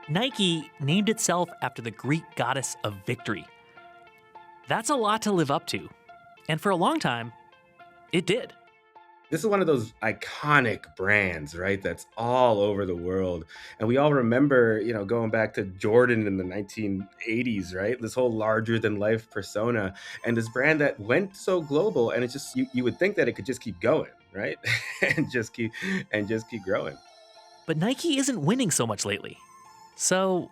Nike named itself after the Greek goddess of victory. That's a lot to live up to. And for a long time, it did. This is one of those iconic brands, right? That's all over the world. And we all remember, going back to Jordan in the 1980s, right? This whole larger than life persona and this brand that went so global. And it's just, you would think that it could just keep going, right? and just keep growing. But Nike isn't winning so much lately. So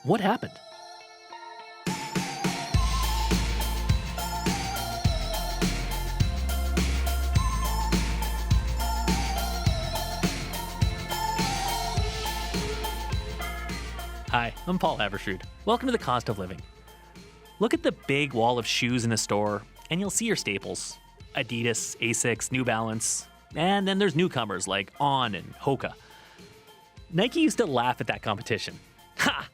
what happened? Hi, I'm Paul Havershood. Welcome to The Cost of Living. Look at the big wall of shoes in a store, and you'll see your staples. Adidas, Asics, New Balance, and then there's newcomers like On and Hoka. Nike used to laugh at that competition. Ha!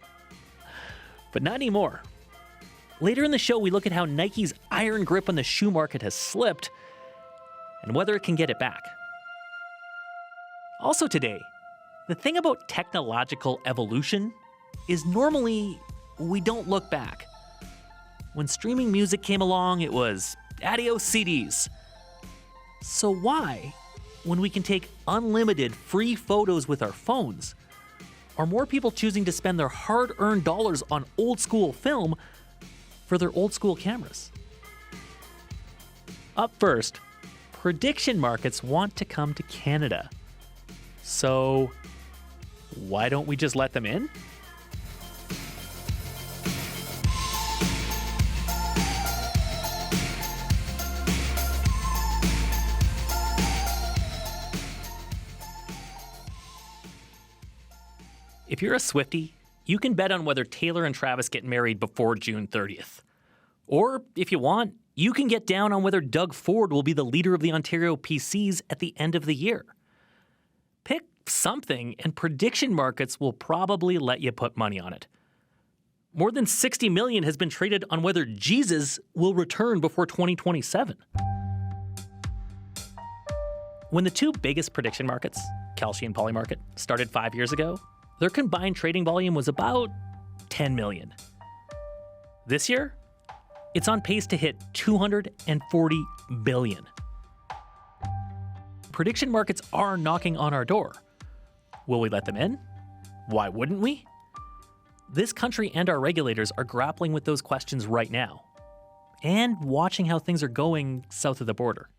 But not anymore. Later in the show, we look at how Nike's iron grip on the shoe market has slipped and whether it can get it back. Also today, the thing about technological evolution is normally we don't look back. When streaming music came along, it was adios CDs. So why, when we can take unlimited free photos with our phones, are more people choosing to spend their hard-earned dollars on old-school film for their old-school cameras? Up first, prediction markets want to come to Canada. So why don't we just let them in? If you're a Swiftie, you can bet on whether Taylor and Travis get married before June 30th. Or, if you want, you can get down on whether Doug Ford will be the leader of the Ontario PCs at the end of the year. Pick something, and prediction markets will probably let you put money on it. More than $60 million has been traded on whether Jesus will return before 2027. When the two biggest prediction markets, Kalshi and Polymarket, started 5 years ago, their combined trading volume was about 10 million. This year, it's on pace to hit 240 billion. Prediction markets are knocking on our door. Will we let them in? Why wouldn't we? This country and our regulators are grappling with those questions right now and watching how things are going south of the border.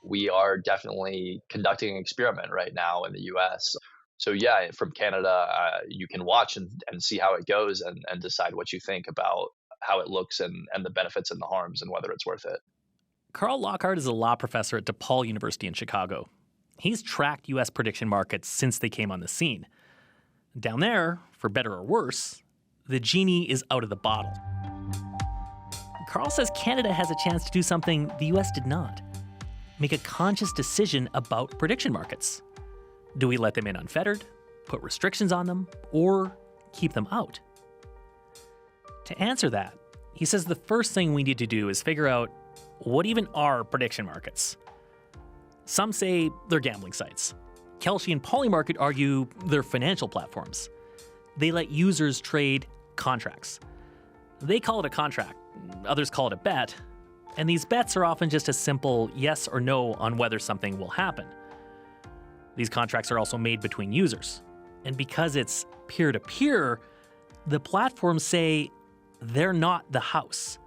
We are definitely conducting an experiment right now in the US. So yeah, from Canada, you can watch and see how it goes and decide what you think about how it looks and the benefits and the harms and whether it's worth it. Carl Lockhart is a law professor at DePaul University in Chicago. He's tracked U.S. prediction markets since they came on the scene. Down there, for better or worse, the genie is out of the bottle. Carl says Canada has a chance to do something the U.S. did not. Make a conscious decision about prediction markets. Do we let them in unfettered, put restrictions on them, or keep them out? To answer that, he says the first thing we need to do is figure out what even are prediction markets. Some say they're gambling sites. Kalshi and Polymarket argue they're financial platforms. They let users trade contracts. They call it a contract, others call it a bet, and these bets are often just a simple yes or no on whether something will happen. These contracts are also made between users. And because it's peer-to-peer, the platforms say they're not the house.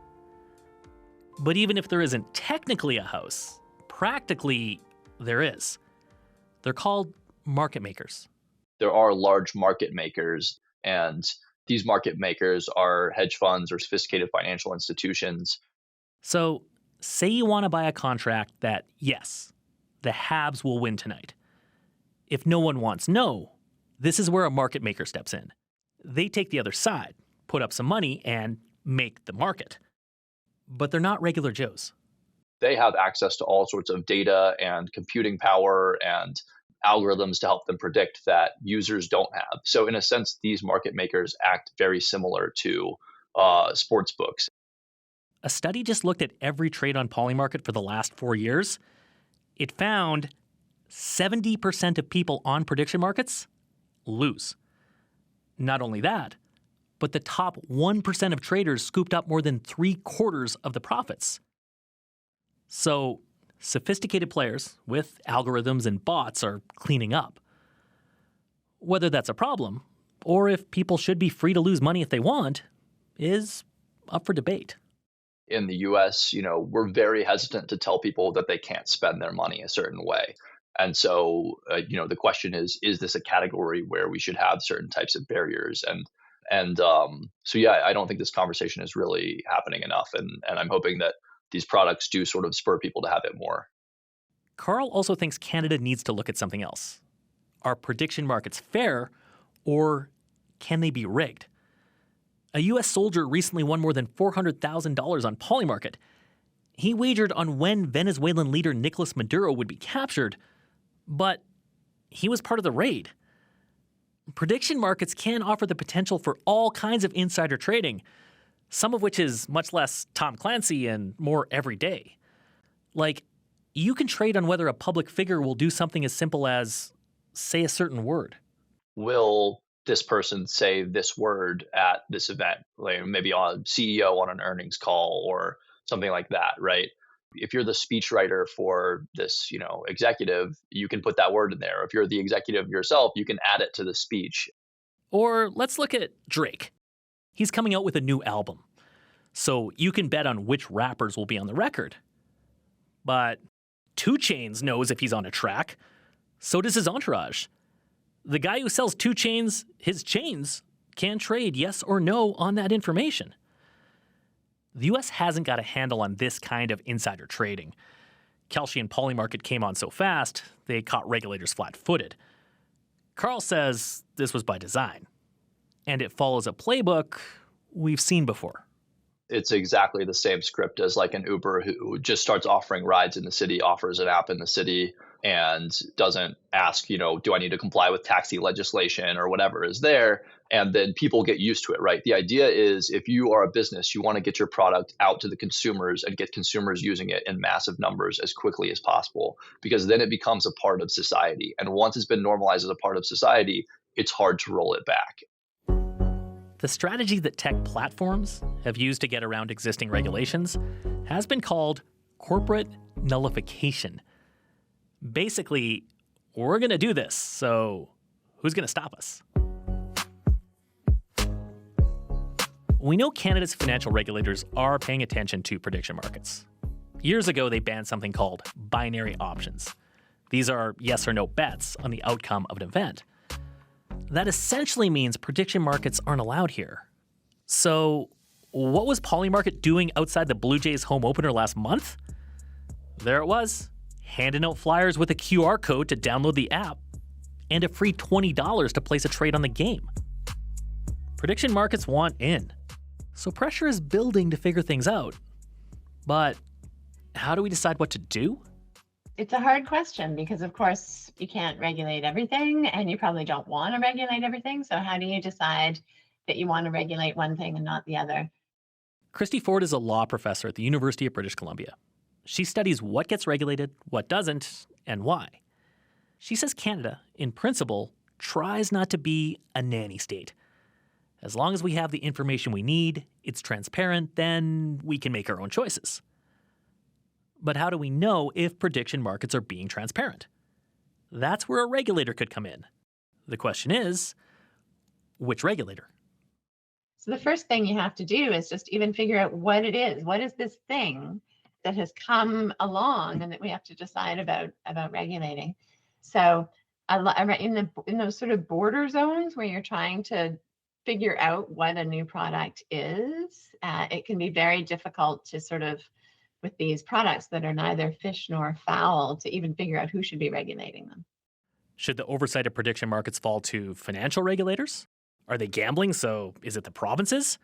But even if there isn't technically a house, practically there is. They're called market makers. There are large market makers, and these market makers are hedge funds or sophisticated financial institutions. So say you want to buy a contract that, yes, the Habs will win tonight. If no one wants no, this is where a market maker steps in. They take the other side, put up some money, and make the market. But they're not regular Joes. They have access to all sorts of data and computing power and algorithms to help them predict that users don't have. So in a sense, these market makers act very similar to sports books. A study just looked at every trade on Polymarket for the last 4 years. It found 70% of people on prediction markets lose. Not only that, but the top 1% of traders scooped up more than 3/4 of the profits. So, sophisticated players with algorithms and bots are cleaning up. Whether that's a problem, or if people should be free to lose money if they want, is up for debate. In the US, we're very hesitant to tell people that they can't spend their money a certain way. And so, the question is this a category where we should have certain types of barriers? So, yeah, I don't think this conversation is really happening enough. And I'm hoping that these products do sort of spur people to have it more. Carl also thinks Canada needs to look at something else. Are prediction markets fair, or can they be rigged? A U.S. soldier recently won more than $400,000 on Polymarket. He wagered on when Venezuelan leader Nicolas Maduro would be captured, but he was part of the raid. Prediction markets can offer the potential for all kinds of insider trading, some of which is much less Tom Clancy and more everyday. Like, you can trade on whether a public figure will do something as simple as say a certain word. Will this person say this word at this event? Like maybe a CEO on an earnings call or something like that, right? If you're the speechwriter for this, executive, you can put that word in there. If you're the executive yourself, you can add it to the speech. Or let's look at Drake. He's coming out with a new album. So you can bet on which rappers will be on the record. But 2 Chainz knows if he's on a track. So does his entourage. The guy who sells 2 Chainz his chains can trade yes or no on that information. The U.S. hasn't got a handle on this kind of insider trading. Kalshi and Polymarket came on so fast, they caught regulators flat-footed. Carl says this was by design. And it follows a playbook we've seen before. It's exactly the same script as like an Uber who just starts offering rides in the city, offers an app in the city, and doesn't ask, do I need to comply with taxi legislation or whatever is there? And then people get used to it, right? The idea is if you are a business, you want to get your product out to the consumers and get consumers using it in massive numbers as quickly as possible, because then it becomes a part of society. And once it's been normalized as a part of society, it's hard to roll it back. The strategy that tech platforms have used to get around existing regulations has been called corporate nullification. Basically, we're going to do this, so who's going to stop us? We know Canada's financial regulators are paying attention to prediction markets. Years ago, they banned something called binary options. These are yes or no bets on the outcome of an event. That essentially means prediction markets aren't allowed here. So, what was Polymarket doing outside the Blue Jays home opener last month? There it was, handing out flyers with a QR code to download the app and a free $20 to place a trade on the game. Prediction markets want in, so pressure is building to figure things out. But how do we decide what to do? It's a hard question because, of course, you can't regulate everything and you probably don't want to regulate everything. So how do you decide that you want to regulate one thing and not the other? Christy Ford is a law professor at the University of British Columbia. She studies what gets regulated, what doesn't, and why. She says Canada, in principle, tries not to be a nanny state. As long as we have the information we need, it's transparent, then we can make our own choices. But how do we know if prediction markets are being transparent? That's where a regulator could come in. The question is, which regulator? So the first thing you have to do is just even figure out what it is. What is this thing that has come along and that we have to decide about regulating? So in those sort of border zones where you're trying to figure out what a new product is, it can be very difficult to sort of, with these products that are neither fish nor fowl, to even figure out who should be regulating them. Should the oversight of prediction markets fall to financial regulators? Are they gambling, so is it the provinces?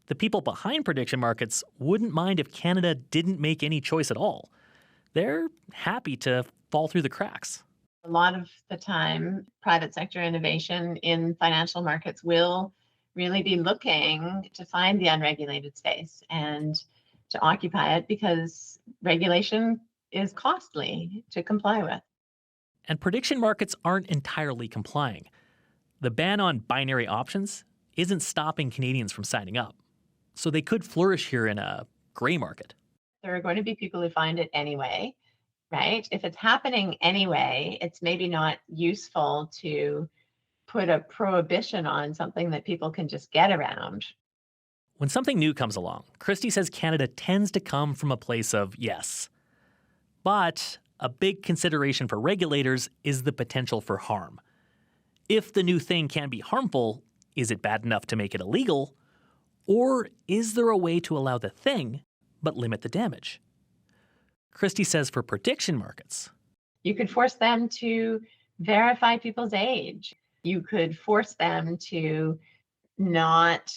The people behind prediction markets wouldn't mind if Canada didn't make any choice at all. They're happy to fall through the cracks. A lot of the time, private sector innovation in financial markets will really be looking to find the unregulated space and to occupy it because regulation is costly to comply with. And prediction markets aren't entirely complying. The ban on binary options isn't stopping Canadians from signing up, so they could flourish here in a gray market. There are going to be people who find it anyway, right? If it's happening anyway, it's maybe not useful to put a prohibition on something that people can just get around. When something new comes along, Christy says Canada tends to come from a place of yes. But a big consideration for regulators is the potential for harm. If the new thing can be harmful, is it bad enough to make it illegal? Or is there a way to allow the thing but limit the damage? Christy says for prediction markets, you could force them to verify people's age. You could force them to not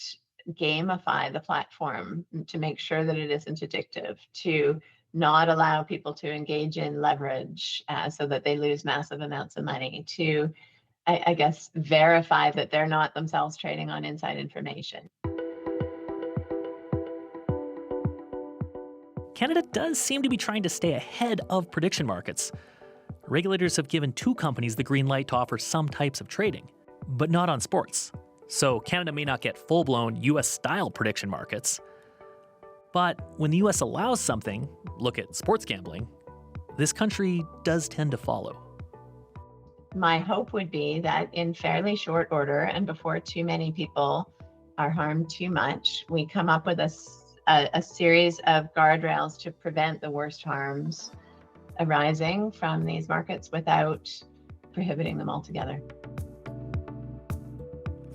gamify the platform to make sure that it isn't addictive, to not allow people to engage in leverage so that they lose massive amounts of money, to, I guess, verify that they're not themselves trading on inside information. Canada does seem to be trying to stay ahead of prediction markets. Regulators have given 2 companies the green light to offer some types of trading, but not on sports. So Canada may not get full-blown US-style prediction markets. But when the US allows something, look at sports gambling, this country does tend to follow. My hope would be that in fairly short order and before too many people are harmed too much, we come up with a series of guardrails to prevent the worst harms arising from these markets without prohibiting them altogether.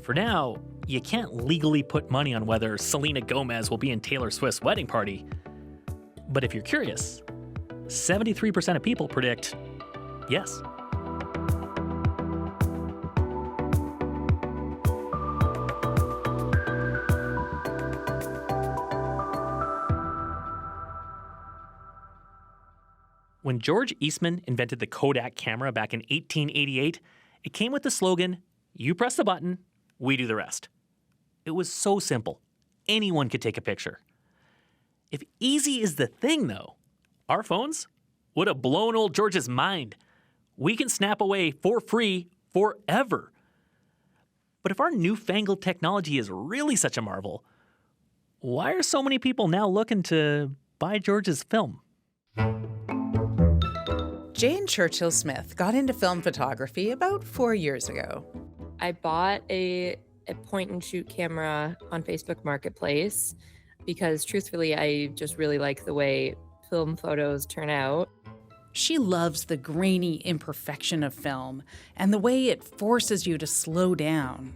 For now, you can't legally put money on whether Selena Gomez will be in Taylor Swift's wedding party. But if you're curious, 73% of people predict yes. When George Eastman invented the Kodak camera back in 1888, it came with the slogan, "You press the button, we do the rest." It was so simple. Anyone could take a picture. If easy is the thing, though, our phones would have blown old George's mind. We can snap away for free forever. But if our newfangled technology is really such a marvel, why are so many people now looking to buy George's film? Jane Churchill Smith got into film photography about 4 years ago. I bought a point-and-shoot camera on Facebook Marketplace because, truthfully, I just really like the way film photos turn out. She loves the grainy imperfection of film and the way it forces you to slow down.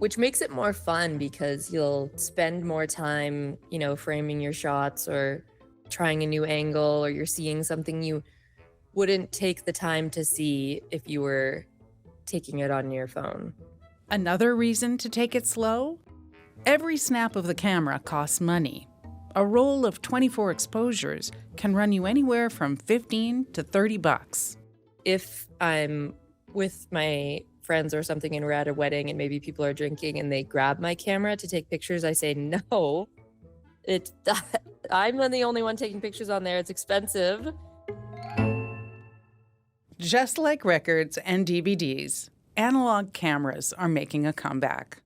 Which makes it more fun because you'll spend more time, framing your shots or trying a new angle, or you're seeing something you wouldn't take the time to see if you were taking it on your phone. Another reason to take it slow? Every snap of the camera costs money. A roll of 24 exposures can run you anywhere from $15 to $30. If I'm with my friends or something and we're at a wedding and maybe people are drinking and they grab my camera to take pictures, I say, no, I'm the only one taking pictures on there. It's expensive. Just like records and DVDs, analog cameras are making a comeback.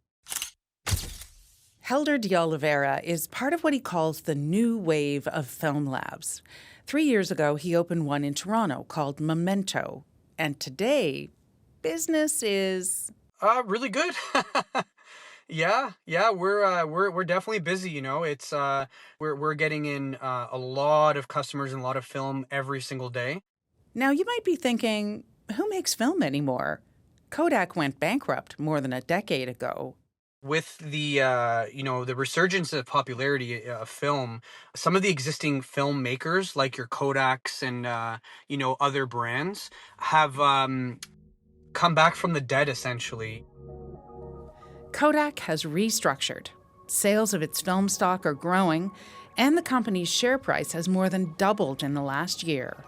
Helder de Oliveira is part of what he calls the new wave of film labs. 3 years ago, he opened one in Toronto called Memento. And today, business is... really good. Yeah, we're definitely busy. It's we're getting in a lot of customers and a lot of film every single day. Now, you might be thinking, who makes film anymore? Kodak went bankrupt more than a decade ago. With the the resurgence of popularity of film, some of the existing filmmakers like your Kodaks and other brands have come back from the dead, essentially. Kodak has restructured. Sales of its film stock are growing, and the company's share price has more than doubled in the last year.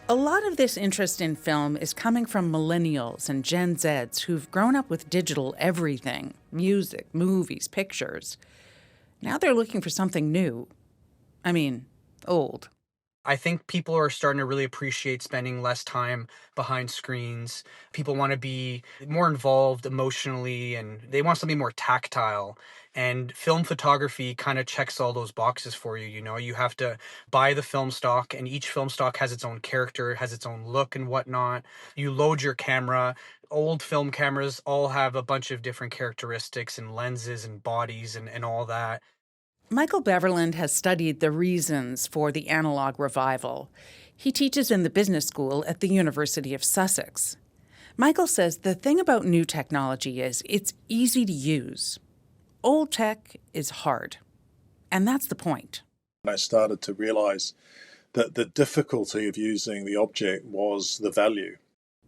A lot of this interest in film is coming from millennials and Gen Zs who've grown up with digital everything, music, movies, pictures. Now they're looking for something new. I mean, old. I think people are starting to really appreciate spending less time behind screens. People want to be more involved emotionally and they want something more tactile. And film photography kind of checks all those boxes for you. You know, you have to buy the film stock, and each film stock has its own character, has its own look and whatnot. You load your camera. Old film cameras all have a bunch of different characteristics and lenses and bodies and all that. Michael Beverland has studied the reasons for the analog revival. He teaches in the business school at the University of Sussex. Michael says the thing about new technology is it's easy to use. Old tech is hard. And that's the point. I started to realize that the difficulty of using the object was the value.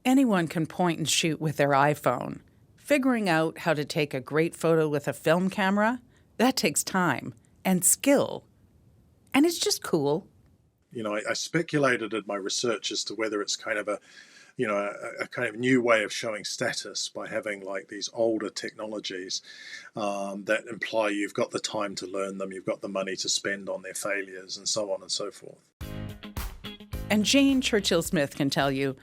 Anyone can point and shoot with their iPhone. Figuring out how to take a great photo with a film camera, that takes time and skill. And it's just cool. You know, I speculated in my research as to whether it's kind of a kind of new way of showing status by having like these older technologies that imply you've got the time to learn them, you've got the money to spend on their failures, and so on and so forth. And Jane Churchill-Smith can tell you,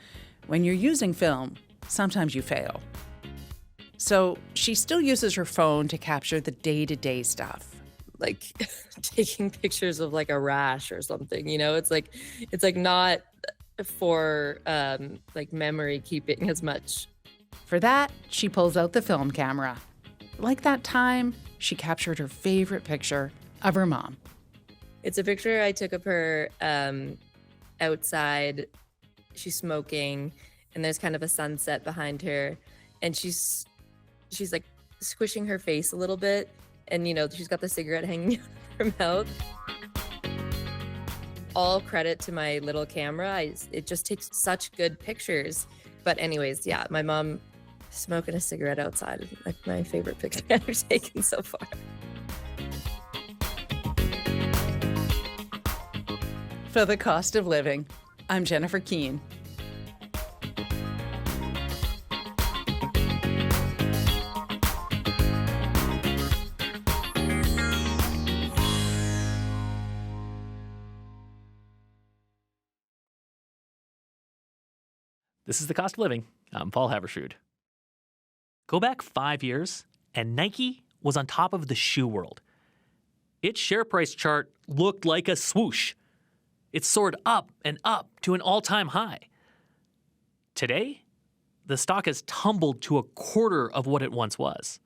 when you're using film, sometimes you fail. So she still uses her phone to capture the day-to-day stuff. Like taking pictures of like a rash or something, you know, it's like not for like memory keeping as much. For that, she pulls out the film camera. Like that time, she captured her favorite picture of her mom. It's a picture I took of her outside. She's smoking, and there's kind of a sunset behind her, and she's like squishing her face a little bit, and you know she's got the cigarette hanging out of her mouth. All credit to my little camera. It just takes such good pictures. But anyways, yeah, my mom smoking a cigarette outside is like my favorite picture I've taken so far. For the Cost of Living, I'm Jennifer Keane. This is The Cost of Living. I'm Paul Havershood. Go back 5 years, and Nike was on top of the shoe world. Its share price chart looked like a swoosh. It soared up and up to an all-time high. Today, the stock has tumbled to a quarter of what it once was.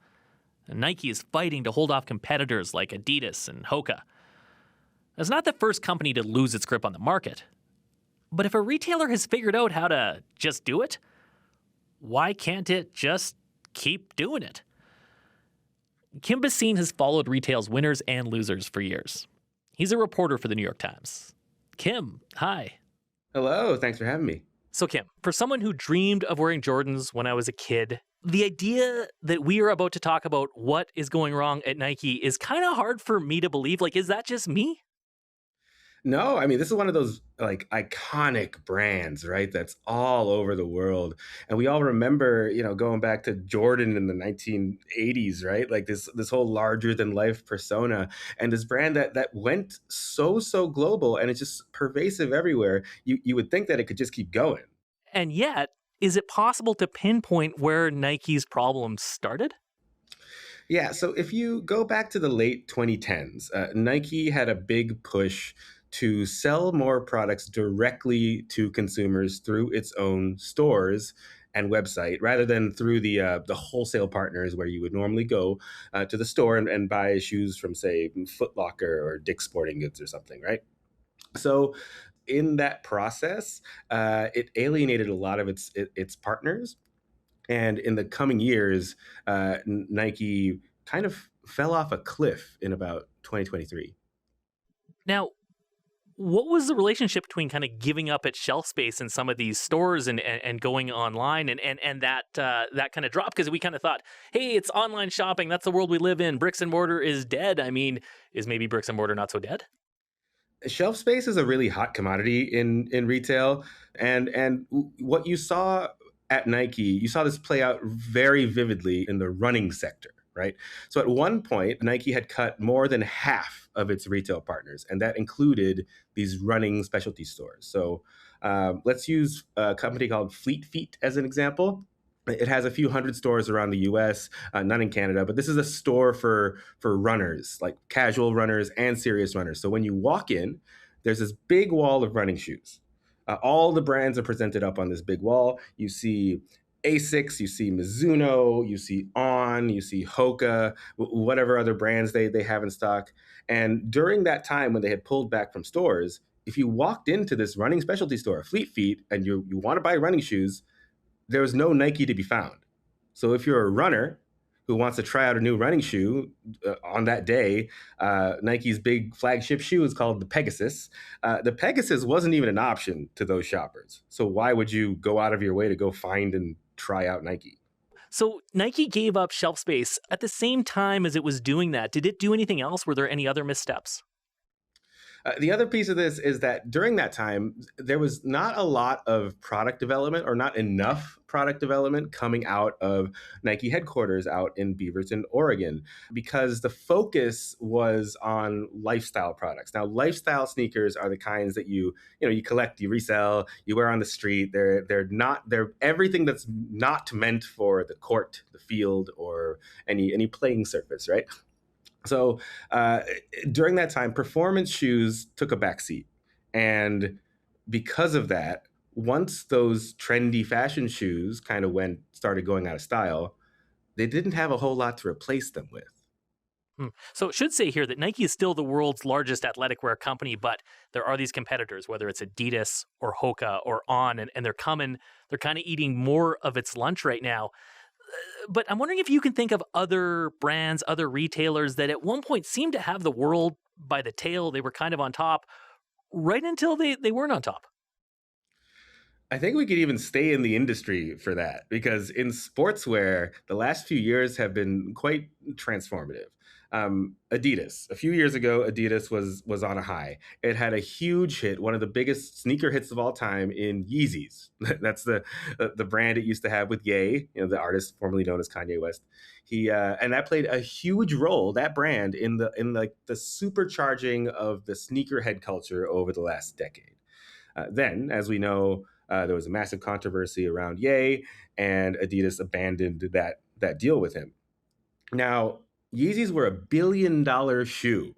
And Nike is fighting to hold off competitors like Adidas and Hoka. It's not the first company to lose its grip on the market. But if a retailer has figured out how to just do it, why can't it just keep doing it? Kim Basine has followed retail's winners and losers for years. He's a reporter for the New York Times. Kim, hi. Hello, thanks for having me. So Kim, for someone who dreamed of wearing Jordans when I was a kid, the idea that we are about to talk about what is going wrong at Nike is kind of hard for me to believe. Like, is that just me? No, I mean, this is one of those like iconic brands, right? That's all over the world. And we all remember, going back to Jordan in the 1980s, right? Like this whole larger than life persona, and this brand that went so global, and it's just pervasive everywhere. You would think that it could just keep going. And yet, is it possible to pinpoint where Nike's problems started? Yeah, so if you go back to the late 2010s, Nike had a big push to sell more products directly to consumers through its own stores and website, rather than through the wholesale partners where you would normally go to the store and buy shoes from, say, Foot Locker or Dick's Sporting Goods or something, right? So in that process, it alienated a lot of its partners. And in the coming years, Nike kind of fell off a cliff in about 2023. Now, what was the relationship between kind of giving up its shelf space in some of these stores and going online and that kind of drop? Because we kind of thought, hey, it's online shopping. That's the world we live in. Bricks and mortar is dead. I mean, is maybe bricks and mortar not so dead? Shelf space is a really hot commodity in retail. And what you saw at Nike, you saw this play out very vividly in the running sector. right? So at one point, Nike had cut more than half of its retail partners, and that included these running specialty stores. So let's use a company called Fleet Feet as an example. It has a few hundred stores around the U.S., none in Canada, but this is a store for runners, like casual runners and serious runners. So when you walk in, there's this big wall of running shoes. All the brands are presented up on this big wall. You see Asics, you see Mizuno, you see On, you see Hoka, whatever other brands they have in stock. And during that time when they had pulled back from stores, if you walked into this running specialty store, Fleet Feet, and you want to buy running shoes, there was no Nike to be found. So if you're a runner who wants to try out a new running shoe on that day, Nike's big flagship shoe is called the Pegasus. The Pegasus wasn't even an option to those shoppers. So why would you go out of your way to go find and try out Nike? So Nike gave up shelf space at the same time as it was doing that. Did it do anything else? Were there any other missteps? The other piece of this is that during that time, there was not a lot of product development or not enough product development coming out of Nike headquarters out in Beaverton, Oregon, because the focus was on lifestyle products. Now, lifestyle sneakers are the kinds that you collect, you resell, you wear on the street. They're everything that's not meant for the court, the field, or any playing surface, right? So during that time, performance shoes took a backseat. And because of that, once those trendy fashion shoes kind of started going out of style, they didn't have a whole lot to replace them with. So it should say here that Nike is still the world's largest athletic wear company, but there are these competitors, whether it's Adidas or Hoka or On, and they're kind of eating more of its lunch right now. But I'm wondering if you can think of other brands, other retailers that at one point seemed to have the world by the tail. They were kind of on top right until they weren't on top. I think we could even stay in the industry for that, because in sportswear, the last few years have been quite transformative. Adidas. A few years ago, Adidas was on a high. It had a huge hit, one of the biggest sneaker hits of all time, in Yeezys. That's the brand it used to have with Ye, the artist formerly known as Kanye West. And that played a huge role, that brand, in the supercharging of the sneakerhead culture over the last decade. Then, as we know, there was a massive controversy around Ye, and Adidas abandoned that deal with him. Now, Yeezys were $1 billion shoe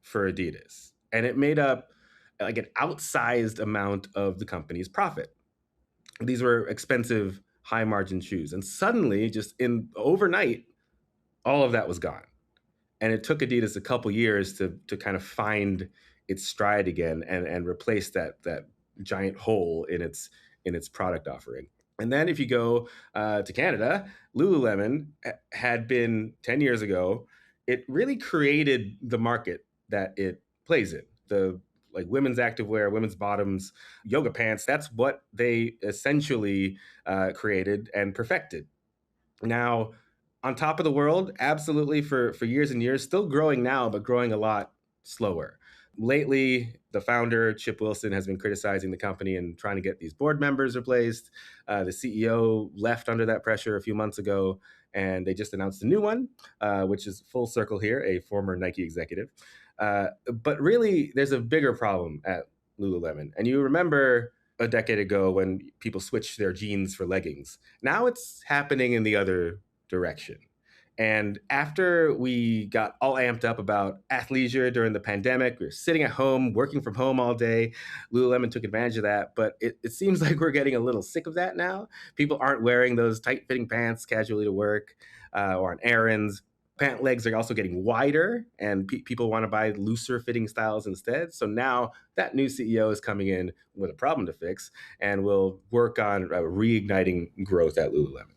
for Adidas, and it made up like an outsized amount of the company's profit. These were expensive, high margin shoes, and suddenly, just overnight, all of that was gone. And it took Adidas a couple years to kind of find its stride again and replace that giant hole in its product offering. And then if you go to Canada, Lululemon had been 10 years ago. It really created the market that it plays in. The women's activewear, women's bottoms, yoga pants. That's what they essentially created and perfected. Now, on top of the world, absolutely for years and years, still growing now, but growing a lot slower. Lately, the founder, Chip Wilson, has been criticizing the company and trying to get these board members replaced. The CEO left under that pressure a few months ago, and they just announced a new one, which is full circle here, a former Nike executive. But really, there's a bigger problem at Lululemon. And you remember a decade ago when people switched their jeans for leggings. Now it's happening in the other direction. And after we got all amped up about athleisure during the pandemic, we were sitting at home, working from home all day. Lululemon took advantage of that. But it seems like we're getting a little sick of that now. People aren't wearing those tight-fitting pants casually to work or on errands. Pant legs are also getting wider, and people want to buy looser fitting styles instead. So now that new CEO is coming in with a problem to fix and will work on reigniting growth at Lululemon.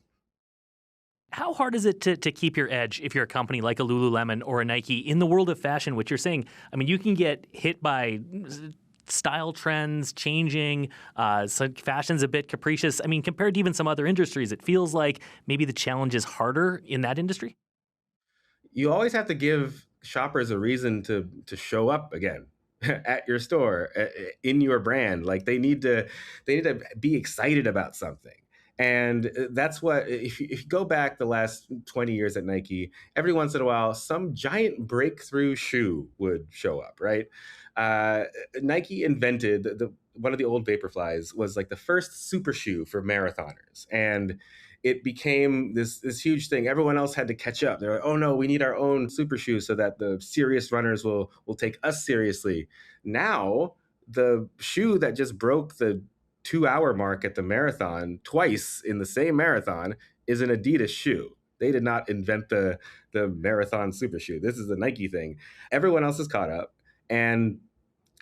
How hard is it to keep your edge if you're a company like a Lululemon or a Nike in the world of fashion, which you're saying, I mean, you can get hit by style trends changing, so fashion's a bit capricious. I mean, compared to even some other industries, it feels like maybe the challenge is harder in that industry. You always have to give shoppers a reason to show up again at your store, in your brand. Like they need to be excited about something. And that's what, if you go back the last 20 years at Nike, every once in a while, some giant breakthrough shoe would show up, right? Uh, Nike invented one of the old Vaporflies was like the first super shoe for marathoners. And it became this huge thing. Everyone else had to catch up. They're like, oh no, we need our own super shoe so that the serious runners will take us seriously. Now, the shoe that just broke the 2-hour mark at the marathon twice in the same marathon is an Adidas shoe. They did not invent the marathon super shoe. This is a Nike thing. Everyone else is caught up. And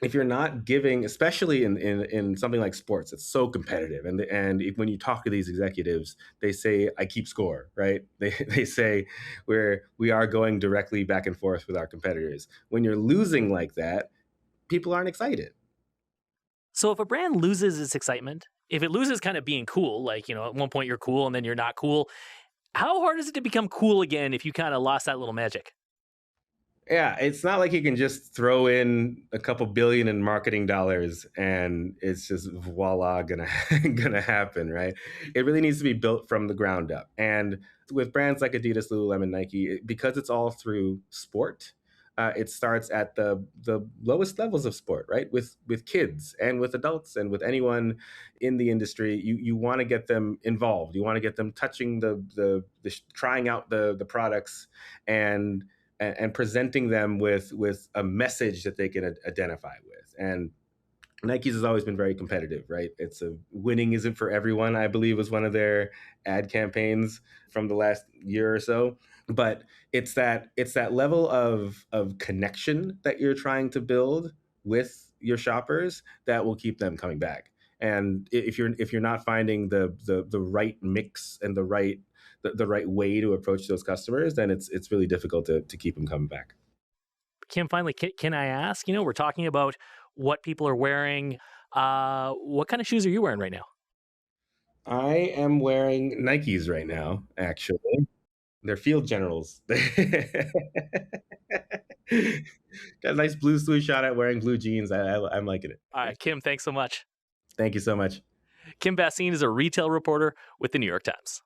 if you're not giving, especially in something like sports, it's so competitive. And when you talk to these executives, they say, I keep score, right? They say we are going directly back and forth with our competitors. When you're losing like that, people aren't excited. So if a brand loses its excitement, if it loses kind of being cool, like, at one point you're cool and then you're not cool, how hard is it to become cool again if you kind of lost that little magic? Yeah, it's not like you can just throw in a couple billion in marketing dollars and it's just voila gonna happen, right? It really needs to be built from the ground up. And with brands like Adidas, Lululemon, Nike, because it's all through sport, it starts at the lowest levels of sport, right? With kids and with adults and with anyone in the industry, you want to get them involved. You want to get them touching the trying out the products and presenting them with a message that they can identify with. And Nike's has always been very competitive, right? It's winning isn't for everyone, I believe, was one of their ad campaigns from the last year or so. But it's that level of connection that you're trying to build with your shoppers that will keep them coming back. And if you're not finding the right mix and the right way to approach those customers, then it's really difficult to keep them coming back. Kim, finally, can I ask, we're talking about what people are wearing. What kind of shoes are you wearing right now? I am wearing Nikes right now, actually. They're Field Generals. Got a nice blue swoosh on it, wearing blue jeans. I'm liking it. All right, Kim, thanks so much. Thank you so much. Kim Bassine is a retail reporter with the New York Times.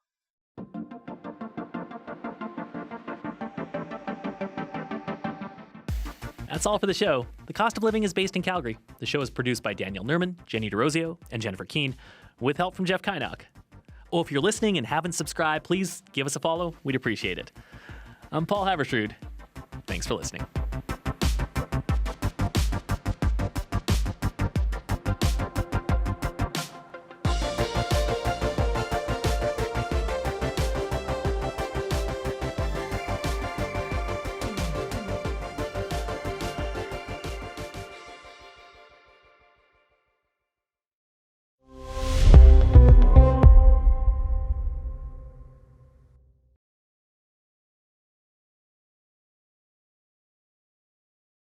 That's all for the show. The Cost of Living is based in Calgary. The show is produced by Daniel Nerman, Jenny DeRosio, and Jennifer Keene, with help from Jeff Kynock. Oh, if you're listening and haven't subscribed, please give us a follow. We'd appreciate it. I'm Paul Haverstrood. Thanks for listening.